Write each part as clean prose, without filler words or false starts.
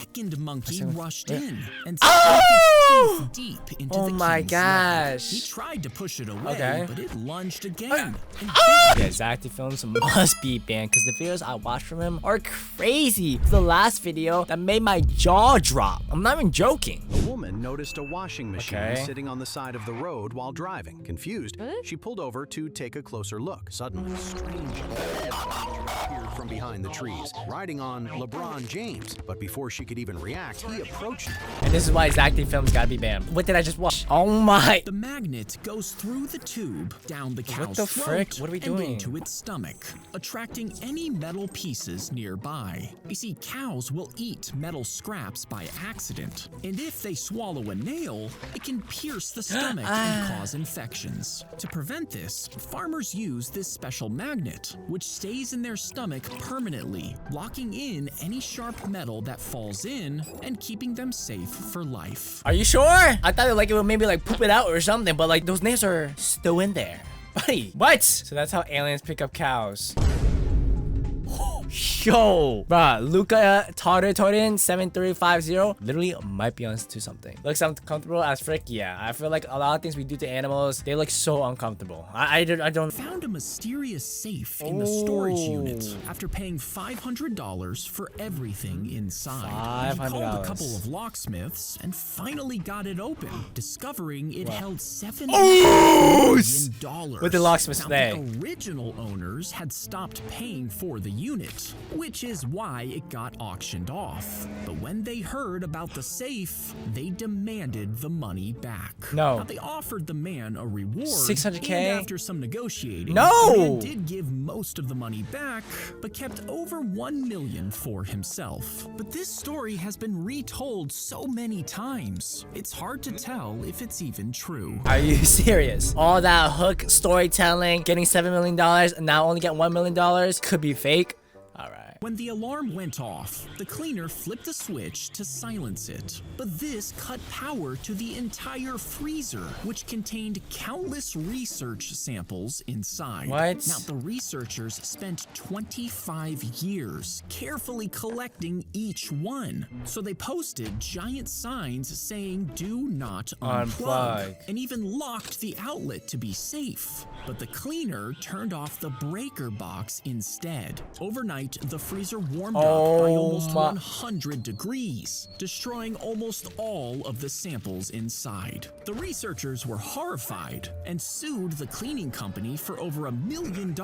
second monkey rushed in and sank its teeth deep into the king's leg. Gosh. He tried to push it away, but it lunged again. Yeah, Zack films must be banned because the videos I watch from him are crazy. It's the last video that made my jaw drop. I'm not even joking. A woman noticed a washing machine sitting on the side of the road while driving. Confused, she pulled over to take a closer look. Suddenly, a strange appeared from behind the trees, riding on LeBron James. But before she could even react, he approached her. And this is why Zack films gotta be banned. What did I just watch? Oh my! The magnet goes through the tube, down the cow's What the frick? What are we doing? And into its stomach, attracting any metal pieces nearby. You see, cows will eat metal scraps by accident, and if they swallow a nail, it can pierce the stomach and cause infections. To prevent this, farmers use this special magnet, which stays in their stomach permanently, locking in any sharp metal that falls in and keeping them safe for life. Are you sure? I thought like it would maybe like poop it out or something, but like those nails are still in there. Buddy, what? So that's how aliens pick up cows. Yo, bruh, Luca Torin 7350 literally might be onto something. Looks uncomfortable as frick. Yeah, I feel like a lot of things we do to animals, they look so uncomfortable. I don't. Found a mysterious safe in the storage unit after paying $500 for everything inside. He called a couple of locksmiths and finally got it open, discovering it held $7 million. With the locksmiths today. The original owners had stopped paying for the unit, which is why it got auctioned off. But when they heard about the safe, they demanded the money back. No. Now, they offered the man a reward. $600K? And after some negotiating, no! The man did give most of the money back, but kept over $1 million for himself. But this story has been retold so many times, it's hard to tell if it's even true. Are you serious? All that hook storytelling, getting $7 million, and now only get $1 million could be fake? Alright. When the alarm went off, the cleaner flipped the switch to silence it. But this cut power to the entire freezer, which contained countless research samples inside. What? Now, the researchers spent 25 years carefully collecting each one. So they posted giant signs saying, "Do not unplug," and even locked the outlet to be safe. But the cleaner turned off the breaker box instead. Overnight, the freezer warmed up by almost 100 degrees, destroying almost all of the samples inside. The researchers were horrified and sued the cleaning company for over $1 million,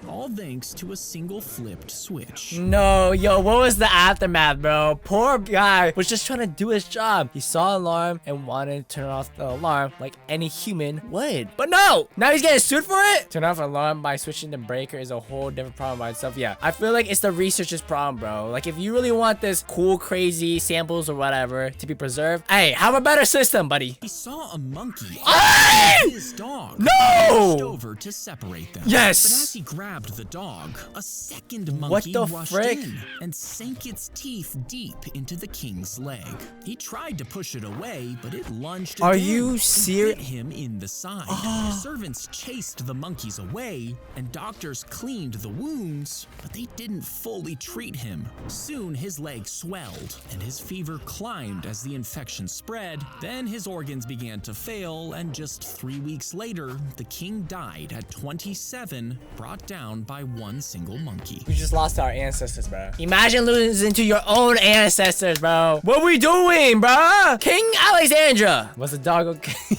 all thanks to a single flipped switch. No, yo, what was the aftermath, bro? Poor guy was just trying to do his job. He saw an alarm and wanted to turn off the alarm like any human would. But no! Now he's getting sued for it? Turn off an alarm by switching the breaker is a whole different problem by itself. Yeah, I feel like it's the researcher's problem, bro. Like, if you really want this cool, crazy samples or whatever to be preserved, hey, have a better system, buddy. He saw a monkey and his dog. No! Over to separate them. Yes! But as he grabbed the dog, a second monkey rushed in and sank its teeth deep into the king's leg. He tried to push it away, but it lunged Are again you and serious? bit him in the side. Servants chased the monkeys away, and doctors cleaned the wounds, but they didn't fully treat him. Soon his leg swelled, and his fever climbed as the infection spread. Then his organs began to fail, and just 3 weeks later, the king died at 27, brought down by one single monkey. We just lost our ancestors, bro. Imagine losing to your own ancestors, bro. What are we doing, bro? King Alexandra. Was the dog okay?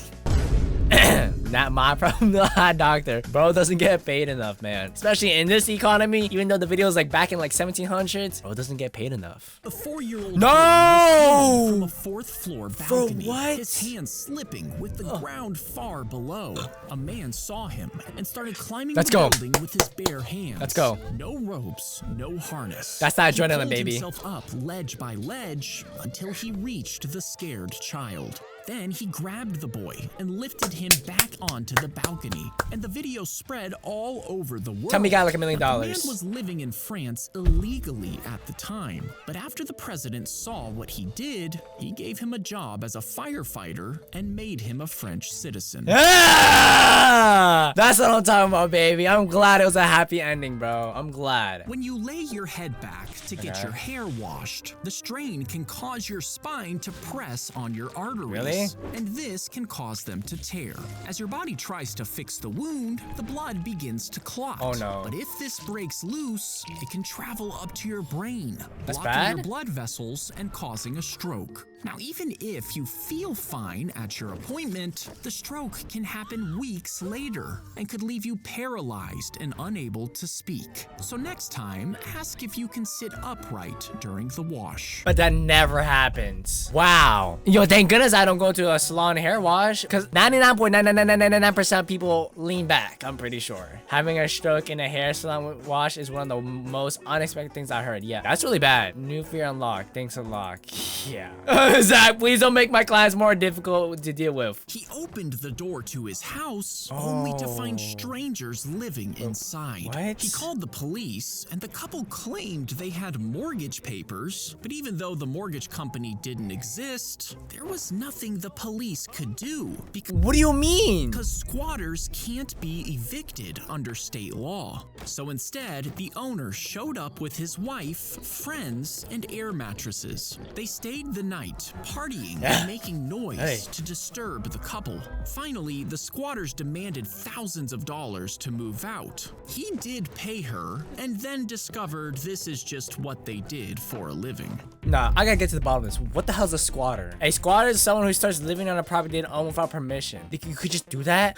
Not my problem, not doctor. Bro doesn't get paid enough, man. Especially in this economy, even though the video is like back in like 1700s, bro doesn't get paid enough. A 4-year-old no! from a 4th floor balcony, For what? his hands slipping with the ground far below. A man saw him and started climbing the building with his bare hands. Let's go. No ropes, no harness. That's not adrenaline, he pulled baby. himself up ledge by ledge until he reached the scared child. Then he grabbed the boy and lifted him back onto the balcony, and the video spread all over the world. Tell me he got like $1 million. The man was living in France illegally at the time, but after the president saw what he did, he gave him a job as a firefighter and made him a French citizen. Ah! That's what I'm talking about, baby. I'm glad it was a happy ending, bro. I'm glad. When you lay your head back to get your hair washed, the strain can cause your spine to press on your arteries. Really? And this can cause them to tear. As your body tries to fix the wound, the blood begins to clot. Oh no. But if this breaks loose, it can travel up to your brain, That's blocking bad? your blood vessels and causing a stroke. Now, even if you feel fine at your appointment, the stroke can happen weeks later and could leave you paralyzed and unable to speak. So next time, ask if you can sit upright during the wash. But that never happens. Wow. Yo, thank goodness I don't go to a salon hair wash, because 99.99999% of people lean back, I'm pretty sure. Having a stroke in a hair salon wash is one of the most unexpected things I heard. Yeah, that's really bad. New fear unlocked. Thanks unlock. Yeah. Zack, please don't make my clients more difficult to deal with. He opened the door to his house only to find strangers living inside. What? He called the police, and the couple claimed they had mortgage papers, but even though the mortgage company didn't exist, there was nothing the police could do. What do you mean? Because squatters can't be evicted under state law. So instead, the owner showed up with his wife, friends, and air mattresses. They stayed the night, partying and making noise to disturb the couple. Finally, the squatters demanded thousands of dollars to move out. He did pay her, and then discovered this is just what they did for a living. Nah, I gotta get to the bottom of this. What the hell's a squatter? A squatter is someone who starts living on a property they don't own without permission. You could just do that?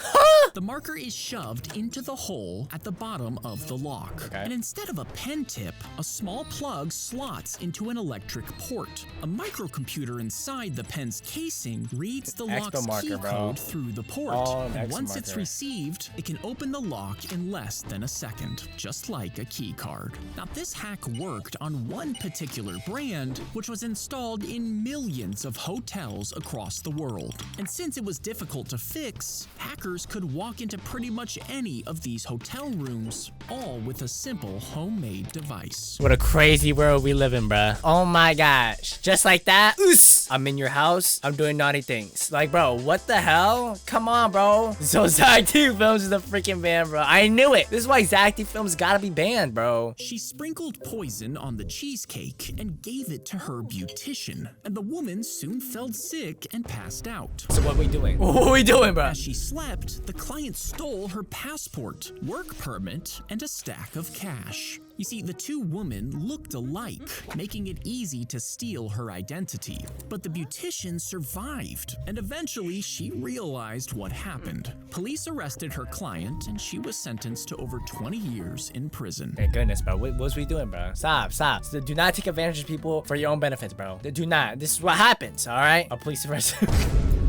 The marker is shoved into the hole at the bottom of the lock. Okay. And instead of a pen tip, a small plug slots into an electric port. A microcomputer inside the pen's casing reads the lock's marker, key bro. code through the port. Oh, an and expo once it's marker. received, it can open the lock in less than a second, just like a key card. Now, this hack worked on one particular brand, which was installed in millions of hotels across the world. And since it was difficult to fix, hackers could walk into pretty much any of these hotel rooms, all with a simple homemade device. What a crazy world we live in, bruh. Oh my gosh. Just like that, oos, I'm in your house, I'm doing naughty things. Like, bro, what the hell? Come on, bro. So Zack T Films is the freaking band, bro. I knew it. This is why Zack T Films gotta be banned, bro. She sprinkled poison on the cheesecake and gave it to her beautician, and the woman soon felt sick and passed out. So what we doing? What we doing, bro? As she slept, the client stole her passport, work permit, and a stack of cash. You see, the two women looked alike, making it easy to steal her identity. But the beautician survived, and eventually she realized what happened. Police arrested her client, and she was sentenced to over 20 years in prison. Thank goodness, bro. What was we doing, bro? Stop. So do not take advantage of people for your own benefits, bro. Do not. This is what happens, all right? A police arrest.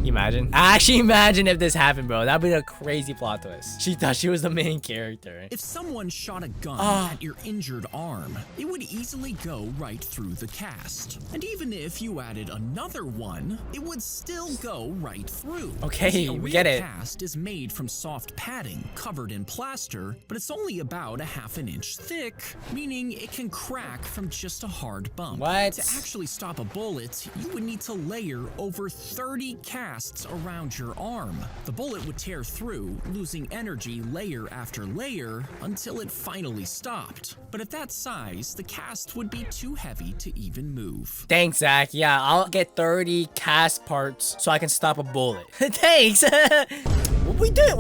Imagine. Actually, imagine if this happened, bro. That'd be a crazy plot twist. She thought she was the main character. If someone shot a gun at your injured arm, it would easily go right through the cast. And even if you added another one, it would still go right through. Okay, See, a we real get it. cast is made from soft padding covered in plaster, but it's only about a ½ inch thick, meaning it can crack from just a hard bump. What? To actually stop a bullet, you would need to layer over 30 casts around your arm. The bullet would tear through, losing energy layer after layer until it finally stopped. But at that size, the cast would be too heavy to even move. Thanks, Zack. Yeah, I'll get 30 cast parts so I can stop a bullet. Thanks. What we did?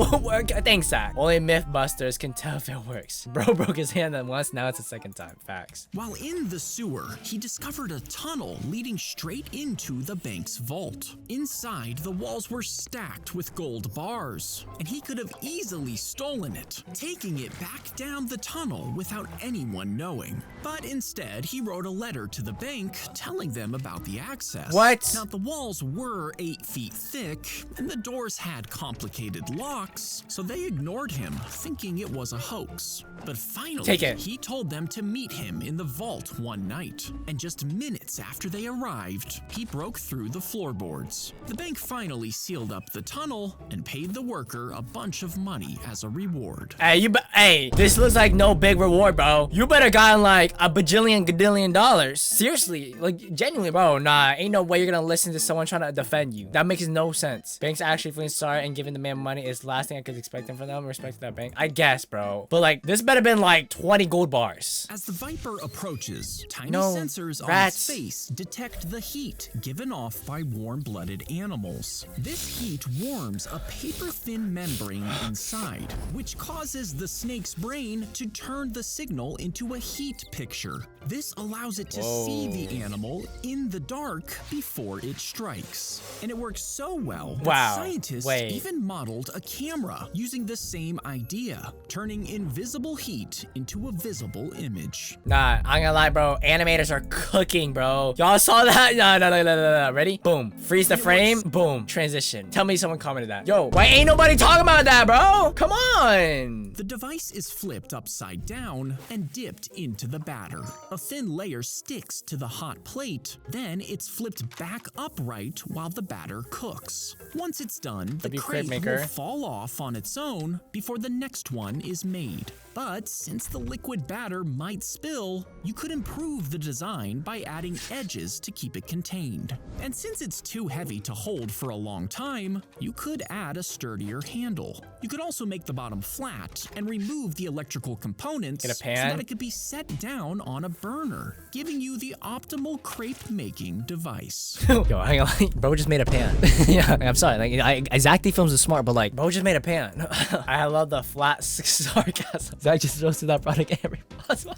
Thanks, Zack. Only Mythbusters can tell if it works. Bro broke his hand once, now it's the second time. Facts. While in the sewer, he discovered a tunnel leading straight into the bank's vault. Inside, the walls were stacked with gold bars, and he could have easily stolen it, taking it back down the tunnel without anyone knowing. But instead, he wrote a letter to the bank telling them about the access. What? Now, the walls were 8 feet thick, and the doors had complicated had locks, so they ignored him, thinking it was a hoax. But finally, Take it. he told them to meet him in the vault one night. And just minutes after they arrived, he broke through the floorboards. The bank finally sealed up the tunnel and paid the worker a bunch of money as a reward. Hey, this looks like no big reward, bro. You better gotten like a bajillion gadillion dollars. Seriously, like genuinely, bro. Nah, ain't no way you're gonna listen to someone trying to defend you. That makes no sense. Banks actually feeling sorry and giving the man money is the last thing I could expect from them. Respect to that bank, I guess, bro. But like, this better been like 20 gold bars. As the Viper approaches, tiny No, sensors on rats. its face detect the heat given off by warm-blooded animals. This heat warms a paper-thin membrane inside, which causes the snake's brain to turn the signal into a heat picture. This allows it to see the animal in the dark before it strikes. And it works so well that scientists even modeled a camera using the same idea, turning invisible heat into a visible image. Nah, I'm gonna lie, bro. Animators are cooking, bro. Y'all saw that? No. Ready? Boom. Freeze the frame. Boom. Transition. Tell me someone commented that. Yo, why ain't nobody talking about that, bro? Come on. The device is flipped upside down and dipped into the batter. A thin layer sticks to the hot plate, then it's flipped back upright while the batter cooks. Once it's done, the crepe will fall off on its own before the next one is made. But since the liquid batter might spill, you could improve the design by adding edges to keep it contained. And since it's too heavy to hold for a long time, you could add a sturdier handle. You could also make the bottom flat and remove the electrical components so that it could be set down on a burner, giving you the optimal crepe making device. Yo, hang on. Bro just made a pan. Yeah, I'm sorry. Like, Zack films is smart, but like, bro just made a pan. I love the flat sarcasm. Zack just roasted that product every possible.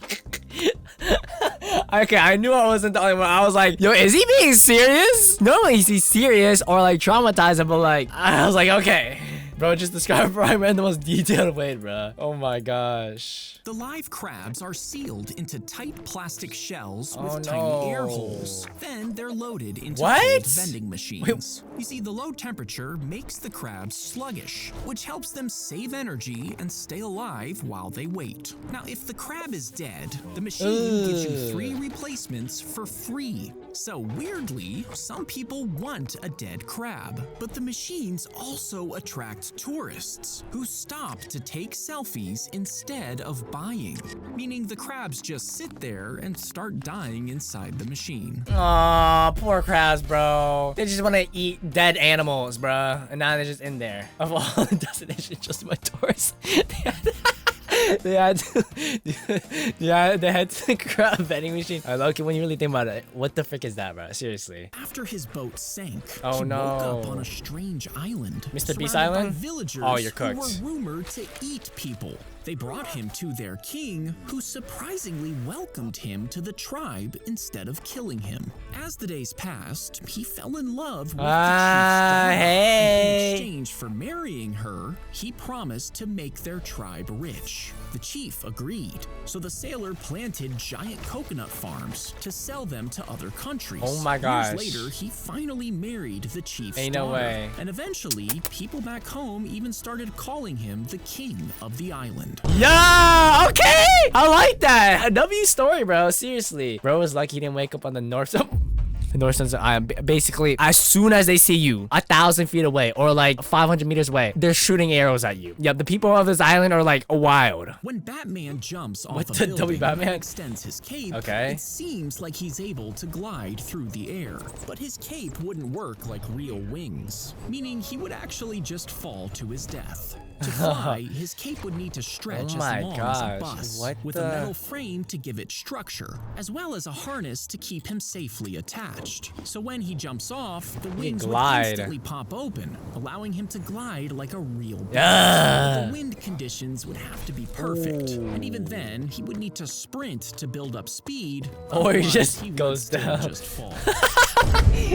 Okay, I knew I wasn't the only one. I was like, yo, is he being serious? Normally he's serious or like traumatizing, but like, I was like, okay. Bro, just describe Prime in the most detailed way, bro. Oh my gosh. The live crabs are sealed into tight plastic shells with tiny air holes. Then they're loaded into cold vending machines. You see, the low temperature makes the crabs sluggish, which helps them save energy and stay alive while they wait. Now, if the crab is dead, the machine gives you 3 replacements for free. So weirdly, some people want a dead crab, but the machines also attract tourists who stop to take selfies instead of buying, meaning the crabs just sit there and start dying inside the machine. Aw, poor crabs, bro. They just want to eat dead animals, bro, and now they're just in there. Of all the destinations, just my tourists. They had to crab vending machine. Loki, when you really think about it, what the frick is that, bro? Seriously. After his boat sank, he woke up on a strange island. Mr. Beast Island? Villagers You're cooked. who were rumored to eat people. They brought him to their king, who surprisingly welcomed him to the tribe instead of killing him. As the days passed, he fell in love with the chief's daughter. In exchange for marrying her, he promised to make their tribe rich. The chief agreed, so the sailor planted giant coconut farms to sell them to other countries. Oh my gosh. Years later, he finally married the chief's Ain't daughter. no way. And eventually, people back home even started calling him the king of the island. Yeah, okay. I like that. A W story, bro. Seriously. Bro was lucky he didn't wake up on the north. The north side of the island. Basically, as soon as they see you 1,000 feet away or like 500 meters away, they're shooting arrows at you. Yep, the people of this island are like wild. When Batman jumps off a building and extends his cape, it seems like he's able to glide through the air. But his cape wouldn't work like real wings, meaning he would actually just fall to his death. To fly, his cape would need to stretch as long as a bus, with a metal frame to give it structure, as well as a harness to keep him safely attached. So when he jumps off, the wings would instantly pop open, allowing him to glide like a real bird. The wind conditions would have to be perfect, and even then, he would need to sprint to build up speed, or he just goes down. Just fall.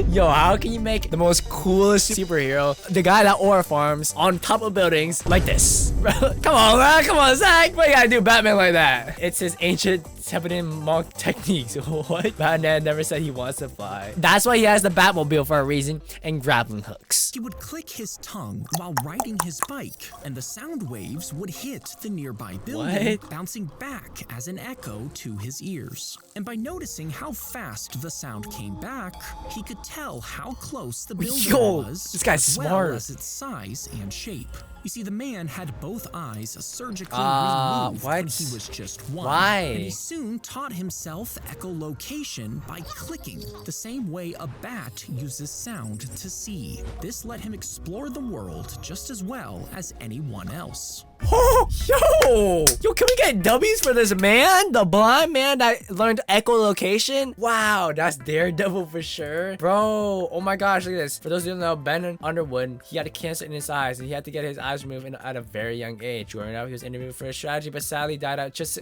Yo, how can you make the most coolest superhero, the guy that aura farms on top of buildings like this? Come on, man. Come on, Zack. Why you gotta do Batman like that? It's his ancient Tibetan monk techniques. What? Batman never said he wants to fly. That's why he has the Batmobile for a reason and grappling hooks. He would click his tongue while riding his bike, and the sound waves would hit the nearby building, bouncing back as an echo to his ears. And by noticing how fast the sound came back, he could tell how close the building was, this guy's as well smart. as its size and shape. You see, the man had both eyes surgically removed when he was just one. Why? And he soon taught himself echolocation by clicking, the same way a bat uses sound to see. This let him explore the world just as well as anyone else. Oh, yo, can we get W's for this man? The blind man that learned echolocation? Wow, that's Daredevil for sure. Bro, oh my gosh, look at this. For those who don't know, Ben Underwood, he had a cancer in his eyes, and he had to get his eyes removed at a very young age. Growing up, he was interviewed for a strategy, but sadly died out just...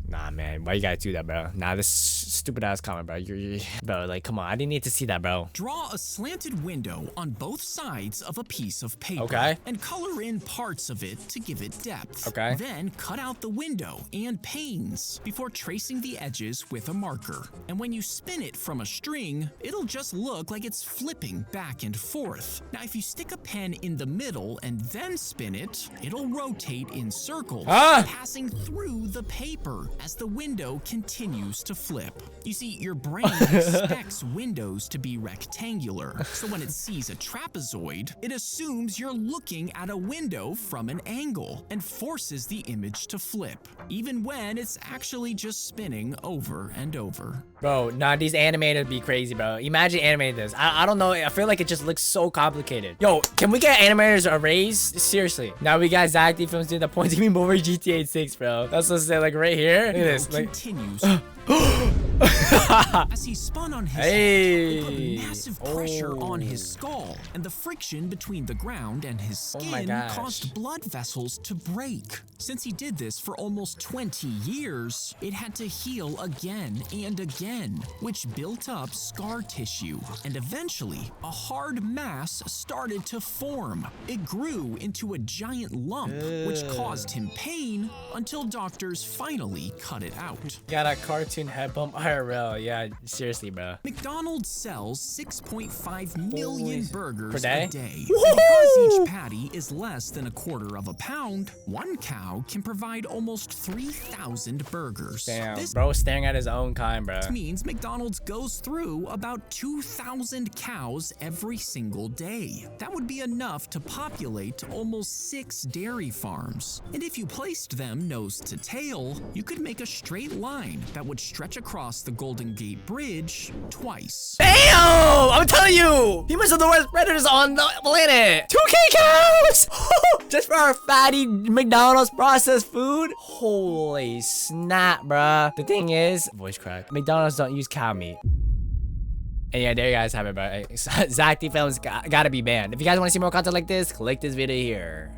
Nah, man, why you gotta do that, bro? Nah, this stupid ass comment, bro. Bro, like, come on, I didn't need to see that, bro. Draw a slanted window on both sides of a piece of paper. Okay. And color in parts of it to give it depth. Okay. Then cut out the window and panes before tracing the edges with a marker. And when you spin it from a string, it'll just look like it's flipping back and forth. Now, if you stick a pen in the middle and then spin it, it'll rotate in circles, passing through the paper as the window continues to flip. You see, your brain expects windows to be rectangular, so when it sees a trapezoid, it assumes you're looking at a window from an angle and forces the image to flip, even when it's actually just spinning over and over. Bro, nah, these animators be crazy, bro. Imagine animating this. I don't know. I feel like it just looks so complicated. Yo, can we get animators a raise? Seriously. Now we got Zack Films doing the points game over GTA 6, bro. That's what I say, like right here. Look at this. Like, continues. As he spun on his head, it put massive pressure on his skull, and the friction between the ground and his skin caused blood vessels to break. Since he did this for almost 20 years, it had to heal again and again, which built up scar tissue, and eventually a hard mass started to form. It grew into a giant lump, which caused him pain until doctors finally cut it out. Got a cartoon head bump IRL. Yeah, seriously, bro. McDonald's sells 6.5 million burgers day? a day. Because each patty is less than a quarter of a pound, one cow can provide almost 3,000 burgers. Damn, This bro staring at his own kind, bro. means McDonald's goes through about 2,000 cows every single day. That would be enough to populate almost 6 dairy farms. And if you placed them nose to tail, you could make a straight line that would stretch across the Golden Gate Bridge twice. Damn! I'm telling you! Humans are the worst predators on the planet! 2K cows! Just for our fatty McDonald's processed food? Holy snap, bruh. The thing is, voice crack, McDonald's don't use cow meat. And yeah, there you guys have it, bro. Zack Films gotta be banned. If you guys want to see more content like this, click this video here.